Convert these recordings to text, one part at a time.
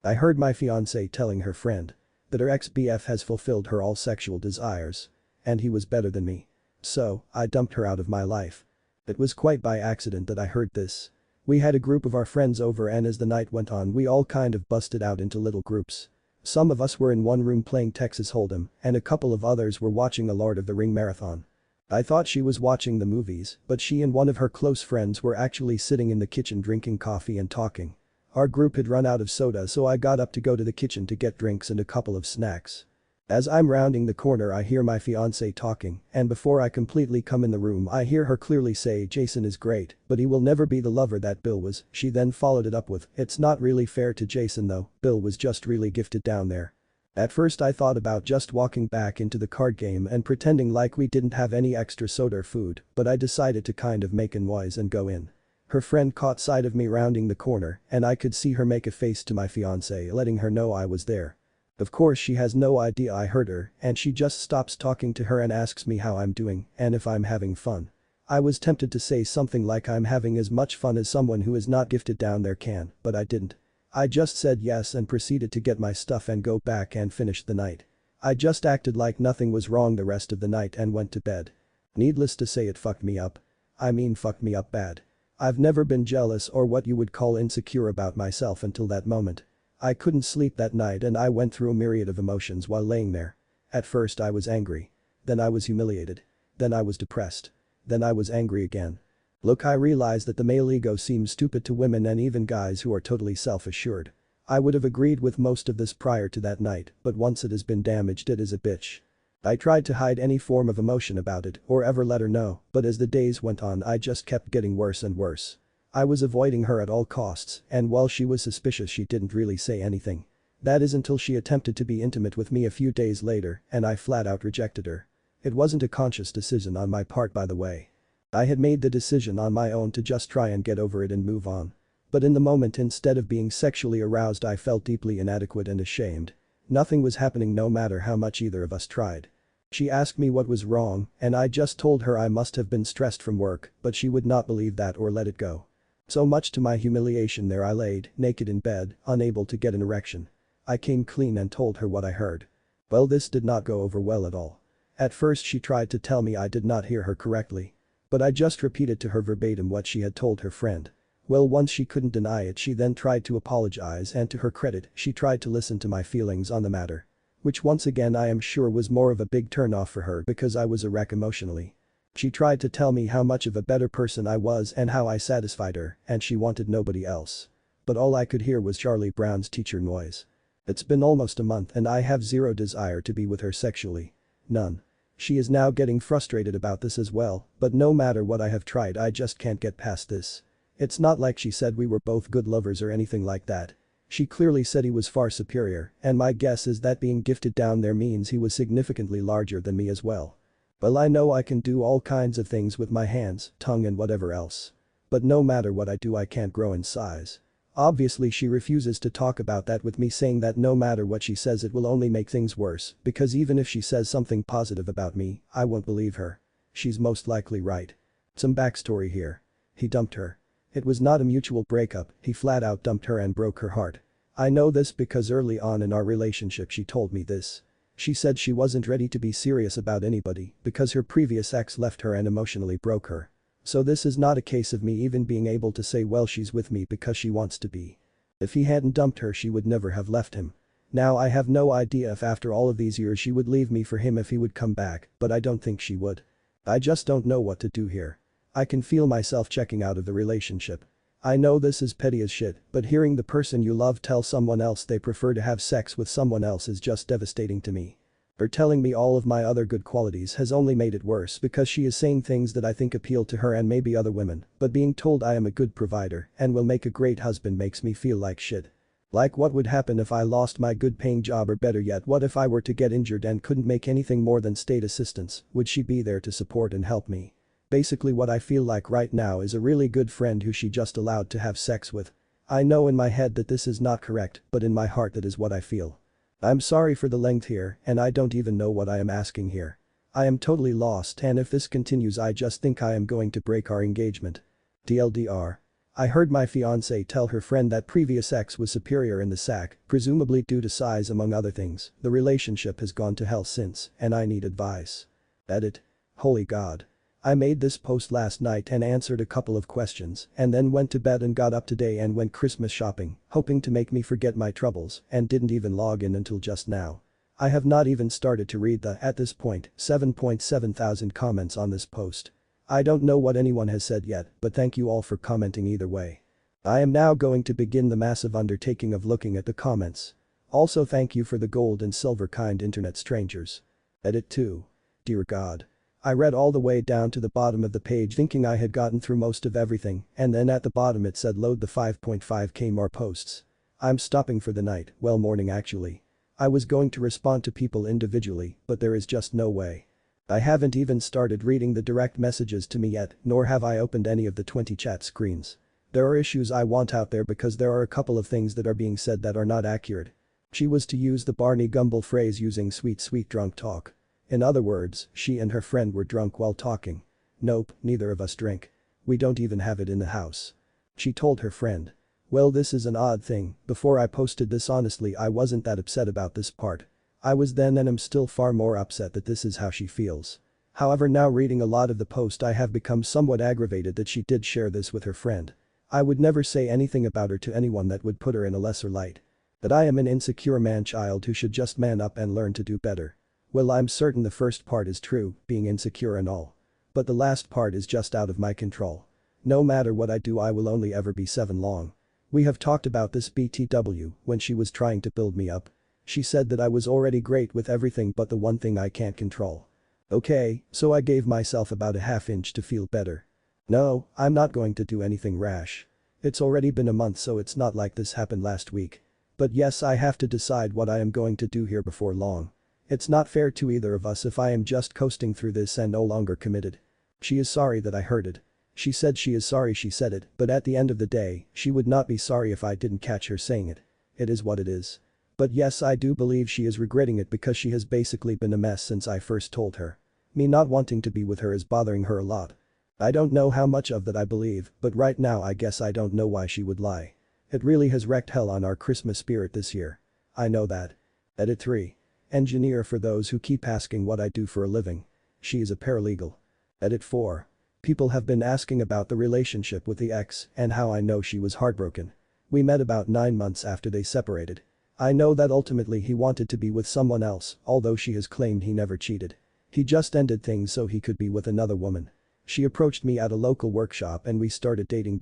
I heard my fiancé telling her friend that her ex-BF has fulfilled her all sexual desires. And he was better than me. So, I dumped her out of my life. It was quite by accident that I heard this. We had a group of our friends over and as the night went on we all kind of busted out into little groups. Some of us were in one room playing Texas Hold'em and a couple of others were watching a Lord of the Ring marathon. I thought she was watching the movies, but she and one of her close friends were actually sitting in the kitchen drinking coffee and talking. Our group had run out of soda so I got up to go to the kitchen to get drinks and a couple of snacks. As I'm rounding the corner I hear my fiancé talking and before I completely come in the room I hear her clearly say Jason is great, but he will never be the lover that Bill was. She then followed it up with, it's not really fair to Jason though, Bill was just really gifted down there. At first I thought about just walking back into the card game and pretending like we didn't have any extra soda or food, but I decided to kind of make a noise and go in. Her friend caught sight of me rounding the corner and I could see her make a face to my fiancé letting her know I was there. Of course she has no idea I heard her and she just stops talking to her and asks me how I'm doing and if I'm having fun. I was tempted to say something like I'm having as much fun as someone who is not gifted down there can, but I didn't. I just said yes and proceeded to get my stuff and go back and finish the night. I just acted like nothing was wrong the rest of the night and went to bed. Needless to say it fucked me up. I mean fucked me up bad. I've never been jealous or what you would call insecure about myself until that moment. I couldn't sleep that night and I went through a myriad of emotions while laying there. At first I was angry. Then I was humiliated. Then I was depressed. Then I was angry again. Look, I realize that the male ego seems stupid to women and even guys who are totally self-assured. I would have agreed with most of this prior to that night, but once it has been damaged it is a bitch. I tried to hide any form of emotion about it or ever let her know, but as the days went on I just kept getting worse and worse. I was avoiding her at all costs and while she was suspicious she didn't really say anything. That is until she attempted to be intimate with me a few days later and I flat out rejected her. It wasn't a conscious decision on my part by the way. I had made the decision on my own to just try and get over it and move on. But in the moment instead of being sexually aroused I felt deeply inadequate and ashamed. Nothing was happening no matter how much either of us tried. She asked me what was wrong and I just told her I must have been stressed from work, but she would not believe that or let it go. So much to my humiliation there I laid, naked in bed, unable to get an erection. I came clean and told her what I heard. Well, this did not go over well at all. At first she tried to tell me I did not hear her correctly. But I just repeated to her verbatim what she had told her friend. Well, once she couldn't deny it she then tried to apologize and to her credit she tried to listen to my feelings on the matter. Which once again I am sure was more of a big turn-off for her because I was a wreck emotionally. She tried to tell me how much of a better person I was and how I satisfied her and she wanted nobody else. But all I could hear was Charlie Brown's teacher noise. It's been almost a month and I have zero desire to be with her sexually. None. She is now getting frustrated about this as well, but no matter what I have tried I just can't get past this. It's not like she said we were both good lovers or anything like that. She clearly said he was far superior and my guess is that being gifted down there means he was significantly larger than me as well. Well, I know I can do all kinds of things with my hands, tongue and whatever else. But no matter what I do I can't grow in size. Obviously she refuses to talk about that with me saying that no matter what she says it will only make things worse because even if she says something positive about me, I won't believe her. She's most likely right. Some backstory here. He dumped her. It was not a mutual breakup, he flat out dumped her and broke her heart. I know this because early on in our relationship she told me this. She said she wasn't ready to be serious about anybody because her previous ex left her and emotionally broke her. So this is not a case of me even being able to say well she's with me because she wants to be. If he hadn't dumped her she would never have left him. Now I have no idea if after all of these years she would leave me for him if he would come back, but I don't think she would. I just don't know what to do here. I can feel myself checking out of the relationship. I know this is petty as shit, but hearing the person you love tell someone else they prefer to have sex with someone else is just devastating to me. Her telling me all of my other good qualities has only made it worse because she is saying things that I think appeal to her and maybe other women, but being told I am a good provider and will make a great husband makes me feel like shit. Like what would happen if I lost my good paying job or better yet what if I were to get injured and couldn't make anything more than state assistance, would she be there to support and help me? Basically what I feel like right now is a really good friend who she just allowed to have sex with. I know in my head that this is not correct, but in my heart that is what I feel. I'm sorry for the length here and I don't even know what I am asking here. I am totally lost and if this continues I just think I am going to break our engagement. TLDR. I heard my fiancé tell her friend that previous ex was superior in the sack, presumably due to size among other things. The relationship has gone to hell since, and I need advice. Edit. Holy God. I made this post last night and answered a couple of questions and then went to bed and got up today and went Christmas shopping, hoping to make me forget my troubles, and didn't even log in until just now. I have not even started to read the, at this point, 7.7 thousand comments on this post. I don't know what anyone has said yet, but thank you all for commenting either way. I am now going to begin the massive undertaking of looking at the comments. Also thank you for the gold and silver kind internet strangers. Edit 2. Dear God. I read all the way down to the bottom of the page thinking I had gotten through most of everything, and then at the bottom it said load the 5.5k more posts. I'm stopping for the night, well morning actually. I was going to respond to people individually, but there is just no way. I haven't even started reading the direct messages to me yet, nor have I opened any of the 20 chat screens. There are issues I want out there because there are a couple of things that are being said that are not accurate. She was to use the Barney Gumble phrase using sweet drunk talk. In other words, she and her friend were drunk while talking. Nope, neither of us drink. We don't even have it in the house. She told her friend. Well, this is an odd thing. Before I posted this, honestly I wasn't that upset about this part. I was then and am still far more upset that this is how she feels. However, now reading a lot of the post I have become somewhat aggravated that she did share this with her friend. I would never say anything about her to anyone that would put her in a lesser light. That I am an insecure man-child who should just man up and learn to do better. Well, I'm certain the first part is true, being insecure and all. But the last part is just out of my control. No matter what I do I will only ever be 7 long. We have talked about this BTW when she was trying to build me up. She said that I was already great with everything but the one thing I can't control. Okay, so I gave myself about a half inch to feel better. No, I'm not going to do anything rash. It's already been a month so it's not like this happened last week. But yes, I have to decide what I am going to do here before long. It's not fair to either of us if I am just coasting through this and no longer committed. She is sorry that I heard it. She said she is sorry she said it, but at the end of the day, she would not be sorry if I didn't catch her saying it. It is what it is. But yes, I do believe she is regretting it because she has basically been a mess since I first told her. Me not wanting to be with her is bothering her a lot. I don't know how much of that I believe, but right now I guess I don't know why she would lie. It really has wrecked hell on our Christmas spirit this year. I know that. Edit 3. Engineer for those who keep asking what I do for a living. She is a paralegal. Edit 4. People have been asking about the relationship with the ex and how I know she was heartbroken. We met about 9 months after they separated. I know that ultimately he wanted to be with someone else, although she has claimed he never cheated. He just ended things so he could be with another woman. She approached me at a local workshop and we started dating.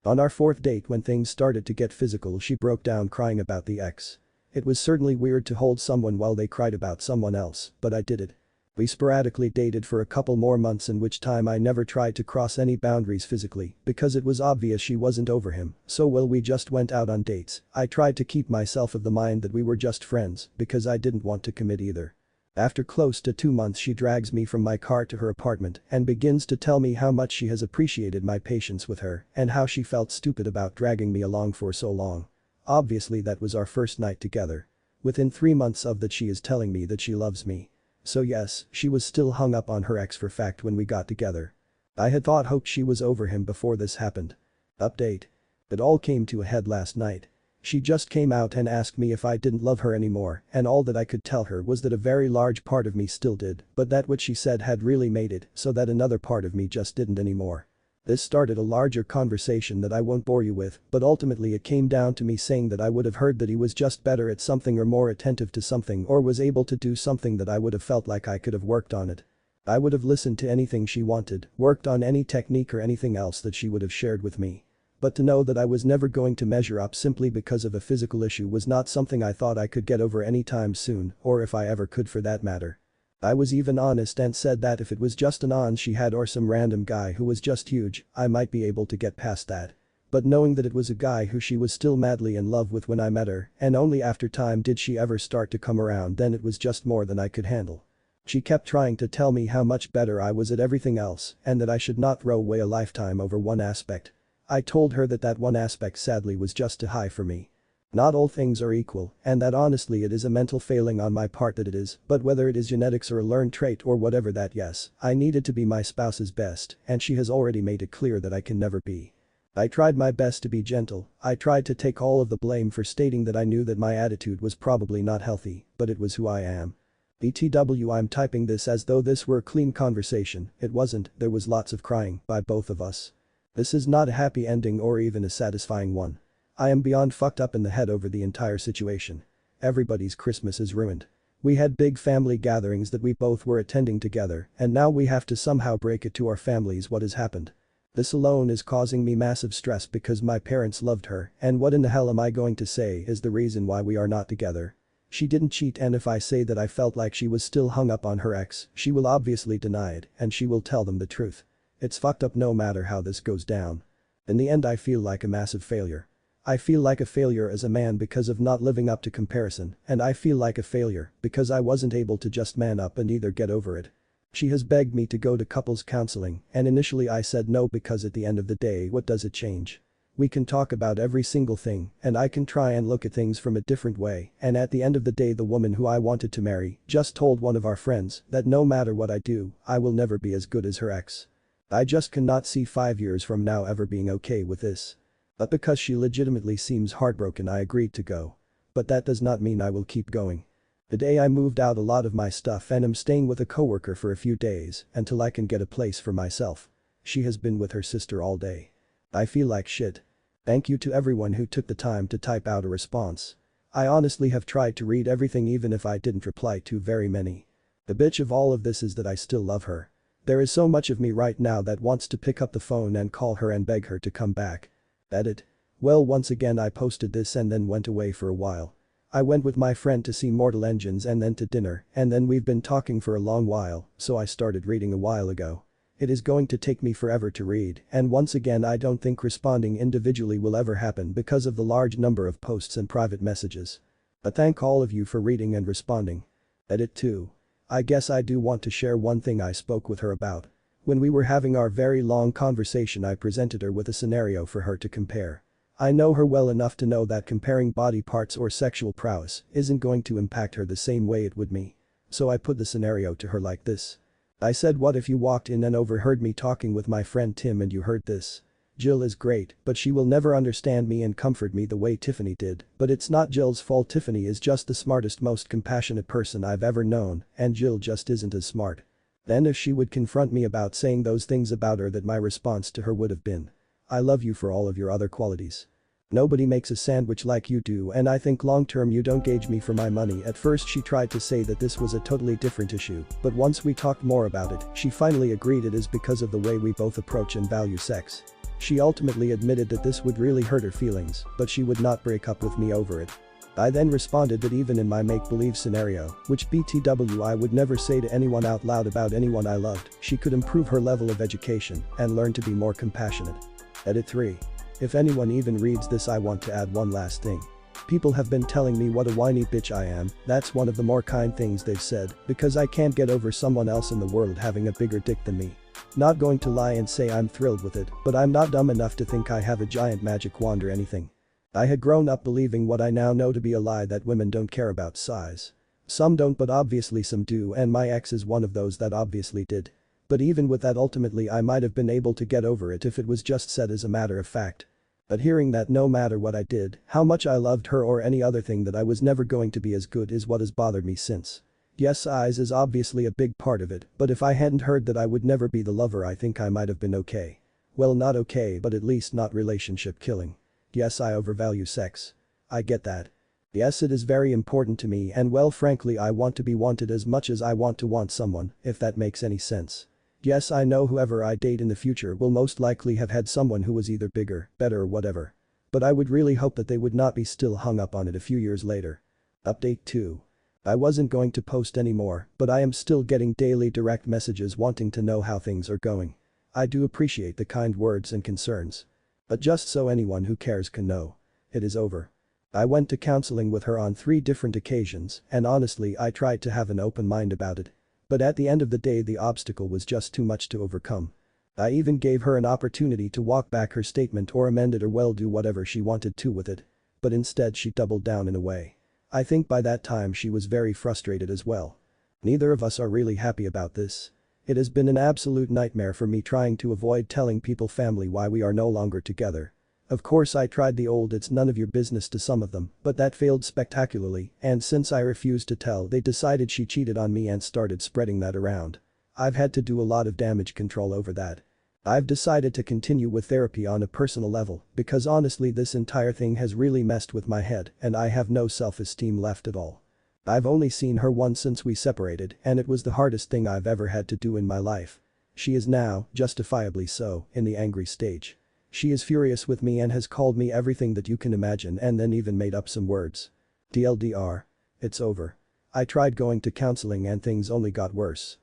On our 4th date when things started to get physical she broke down crying about the ex. It was certainly weird to hold someone while they cried about someone else, but I did it. We sporadically dated for a couple more months in which time I never tried to cross any boundaries physically because it was obvious she wasn't over him, so well we just went out on dates. I tried to keep myself of the mind that we were just friends because I didn't want to commit either. After close to 2 months she drags me from my car to her apartment and begins to tell me how much she has appreciated my patience with her and how she felt stupid about dragging me along for so long. Obviously that was our first night together. Within 3 months of that she is telling me that she loves me. So yes, she was still hung up on her ex for fact when we got together. I had hoped she was over him before this happened. Update. It all came to a head last night. She just came out and asked me if I didn't love her anymore and all that I could tell her was that a very large part of me still did, but that what she said had really made it so that another part of me just didn't anymore. This started a larger conversation that I won't bore you with, but ultimately it came down to me saying that I would have heard that he was just better at something or more attentive to something or was able to do something that I would have felt like I could have worked on it. I would have listened to anything she wanted, worked on any technique or anything else that she would have shared with me. But to know that I was never going to measure up simply because of a physical issue was not something I thought I could get over anytime soon, or if I ever could for that matter. I was even honest and said that if it was just an on she had or some random guy who was just huge, I might be able to get past that. But knowing that it was a guy who she was still madly in love with when I met her, and only after time did she ever start to come around, then it was just more than I could handle. She kept trying to tell me how much better I was at everything else and that I should not throw away a lifetime over one aspect. I told her that that one aspect sadly was just too high for me. Not all things are equal, and that honestly it is a mental failing on my part that it is, but whether it is genetics or a learned trait or whatever that yes, I needed to be my spouse's best and she has already made it clear that I can never be. I tried my best to be gentle, I tried to take all of the blame for stating that I knew that my attitude was probably not healthy, but it was who I am. BTW, I'm typing this as though this were a clean conversation, it wasn't, there was lots of crying by both of us. This is not a happy ending or even a satisfying one. I am beyond fucked up in the head over the entire situation. Everybody's Christmas is ruined. We had big family gatherings that we both were attending together and now we have to somehow break it to our families what has happened. This alone is causing me massive stress because my parents loved her and what in the hell am I going to say is the reason why we are not together. She didn't cheat and if I say that I felt like she was still hung up on her ex, she will obviously deny it and she will tell them the truth. It's fucked up no matter how this goes down. In the end I feel like a massive failure. I feel like a failure as a man because of not living up to comparison and I feel like a failure because I wasn't able to just man up and either get over it. She has begged me to go to couples counseling and initially I said no because at the end of the day what does it change? We can talk about every single thing and I can try and look at things from a different way and at the end of the day the woman who I wanted to marry just told one of our friends that no matter what I do, I will never be as good as her ex. I just cannot see 5 years from now ever being okay with this. But because she legitimately seems heartbroken I agreed to go. But that does not mean I will keep going. Today I moved out a lot of my stuff and am staying with a coworker for a few days until I can get a place for myself. She has been with her sister all day. I feel like shit. Thank you to everyone who took the time to type out a response. I honestly have tried to read everything even if I didn't reply to very many. The bitch of all of this is that I still love her. There is so much of me right now that wants to pick up the phone and call her and beg her to come back. Edit. Well, once again I posted this and then went away for a while. I went with my friend to see Mortal Engines and then to dinner and then we've been talking for a long while, so I started reading a while ago. It is going to take me forever to read and once again I don't think responding individually will ever happen because of the large number of posts and private messages. But thank all of you for reading and responding. Edit 2. I guess I do want to share one thing I spoke with her about. When we were having our very long conversation I presented her with a scenario for her to compare. I know her well enough to know that comparing body parts or sexual prowess isn't going to impact her the same way it would me. So I put the scenario to her like this. I said, what if you walked in and overheard me talking with my friend Tim and you heard this? Jill is great, but she will never understand me and comfort me the way Tiffany did, but it's not Jill's fault. Tiffany is just the smartest, most compassionate person I've ever known and Jill just isn't as smart. Then if she would confront me about saying those things about her, that my response to her would have been, I love you for all of your other qualities. Nobody makes a sandwich like you do and I think long term you don't gauge me for my money. At first she tried to say that this was a totally different issue, but once we talked more about it, she finally agreed it is because of the way we both approach and value sex. She ultimately admitted that this would really hurt her feelings, but she would not break up with me over it. I then responded that even in my make-believe scenario, which BTW I would never say to anyone out loud about anyone I loved, she could improve her level of education and learn to be more compassionate. Edit 3. If anyone even reads this, I want to add one last thing. People have been telling me what a whiny bitch I am. That's one of the more kind things they've said, because I can't get over someone else in the world having a bigger dick than me. Not going to lie and say I'm thrilled with it, but I'm not dumb enough to think I have a giant magic wand or anything. I had grown up believing what I now know to be a lie, that women don't care about size. Some don't, but obviously some do, and my ex is one of those that obviously did. But even with that, ultimately I might have been able to get over it if it was just said as a matter of fact. But hearing that no matter what I did, how much I loved her or any other thing, that I was never going to be as good, is what has bothered me since. Yes, size is obviously a big part of it, but if I hadn't heard that I would never be the lover, I think I might have been okay. Well, not okay, but at least not relationship killing. Yes, I overvalue sex. I get that. Yes, it is very important to me, and well, frankly I want to be wanted as much as I want to want someone, if that makes any sense. Yes, I know whoever I date in the future will most likely have had someone who was either bigger, better or whatever. But I would really hope that they would not be still hung up on it a few years later. Update 2. I wasn't going to post anymore, but I am still getting daily direct messages wanting to know how things are going. I do appreciate the kind words and concerns. But just so anyone who cares can know. It is over. I went to counseling with her on 3 different occasions, and honestly I tried to have an open mind about it. But at the end of the day the obstacle was just too much to overcome. I even gave her an opportunity to walk back her statement or amend it or well do whatever she wanted to with it. But instead she doubled down in a way. I think by that time she was very frustrated as well. Neither of us are really happy about this. It has been an absolute nightmare for me trying to avoid telling people family why we are no longer together. Of course I tried the old "it's none of your business" to some of them, but that failed spectacularly, and since I refused to tell, they decided she cheated on me and started spreading that around. I've had to do a lot of damage control over that. I've decided to continue with therapy on a personal level because honestly this entire thing has really messed with my head and I have no self-esteem left at all. I've only seen her once since we separated and it was the hardest thing I've ever had to do in my life. She is now, justifiably so, in the angry stage. She is furious with me and has called me everything that you can imagine and then even made up some words. TLDR. It's over. I tried going to counseling and things only got worse.